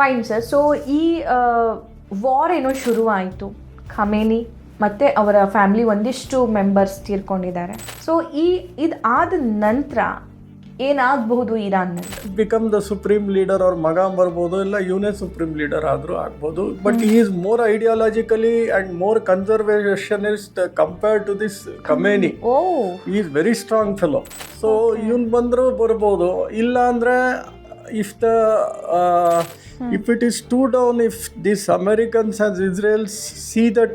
Fine sir. So ಈ war ಏನೋ ಶುರುವಾಯಿತು, ಖಮೇನಿ ಮತ್ತು ಅವರ ಫ್ಯಾಮಿಲಿ ಒಂದಿಷ್ಟು ಮೆಂಬರ್ಸ್ ತೀರ್ಕೊಂಡಿದ್ದಾರೆ. ಸೊ ಇದು ಆದ ನಂತರ ಏನಾಗಬಹುದು ಇರಾನ್ನಲ್ಲಿ? ಬಿಕಮ್ ದ ಸುಪ್ರೀಂ ಲೀಡರ್, ಅವ್ರ ಮಗ ಬರ್ಬೋದು, ಇಲ್ಲ ಇವನೇ ಸುಪ್ರೀಂ ಲೀಡರ್ ಆದರೂ ಆಗ್ಬೋದು. ಬಟ್ ಈ is more ideologically and more conservationist compared to this Khamenei. ಈ is very strong fellow. So ಇವನ್ ಬಂದರೂ ಬರ್ಬೋದು. ಇಲ್ಲ ಅಂದರೆ if it is too down, if these Americans and Israelis see that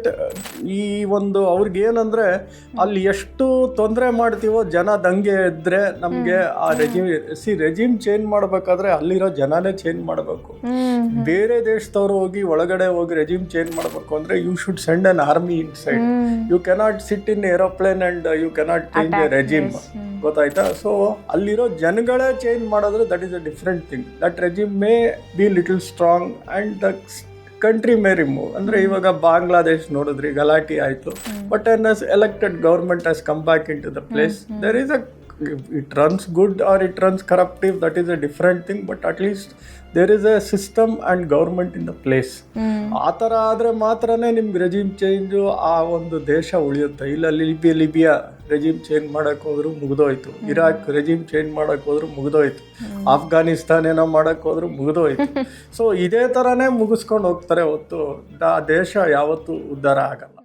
ಈ ಒಂದು ಅವ್ರಿಗೇನಂದರೆ ಅಲ್ಲಿ ಎಷ್ಟು ತೊಂದರೆ ಮಾಡ್ತೀವೋ ಜನ ದಂಗೆ ಇದ್ದರೆ ನಮಗೆ ಆ ರೆಜಿಮ್ ಚೇಂಜ್ ಮಾಡಬೇಕಾದ್ರೆ ಅಲ್ಲಿರೋ ಜನನೇ ಚೇಂಜ್ ಮಾಡಬೇಕು. ಬೇರೆ ದೇಶದವ್ರು ಒಳಗಡೆ ಹೋಗಿ ರೆಜಿಮ್ ಚೇಂಜ್ ಮಾಡಬೇಕು ಅಂದರೆ you should send an army inside. You cannot sit in aeroplane and you cannot change a regime. ಗೊತ್ತಾಯ್ತಾ? ಸೊ ಅಲ್ಲಿರೋ ಜನಗಳೇ ಚೇಂಜ್ ಮಾಡಿದ್ರೆ that is a different thing. That regime may be little strong and the country may remove. ಅಂದರೆ ಇವಾಗ ಬಾಂಗ್ಲಾದೇಶ್ ನೋಡಿದ್ರಿ, ಗಲಾಟೆ ಆಯಿತು. But N S elected government has come back into the place. There is it runs good or it runs corruptive, that is a different thing, but at least there is a system and government in the place. ಆ ಥರ ಆದರೆ ಮಾತ್ರನೇ ನಿಮ್ಗೆ regime change ಆ ಒಂದು ದೇಶ ಉಳಿಯುತ್ತೆ. ಇಲ್ಲ ಲಿಬಿಯಾ ರೆಜಿಮ್ ಚೇಂಜ್ ಮಾಡೋಕ್ಕೆ ಹೋದ್ರು ಮುಗಿದೋಯ್ತು, ಇರಾಕ್ ರೆಜಿಮ್ ಚೇಂಜ್ ಮಾಡೋಕ್ಕೆ ಹೋದ್ರು ಮುಗಿದೋಯ್ತು, ಆಫ್ಘಾನಿಸ್ತಾನ ಏನೋ ಮಾಡೋಕ್ಕೆ ಹೋದ್ರು ಮುಗಿದೋಯ್ತು. ಸೊ ಇದೇ ಥರನೇ ಮುಗಿಸ್ಕೊಂಡು ಹೋಗ್ತಾರೆ ಹೊತ್ತು ಆ ದೇಶ ಯಾವತ್ತೂ ಉದ್ಧಾರ ಆಗಲ್ಲ.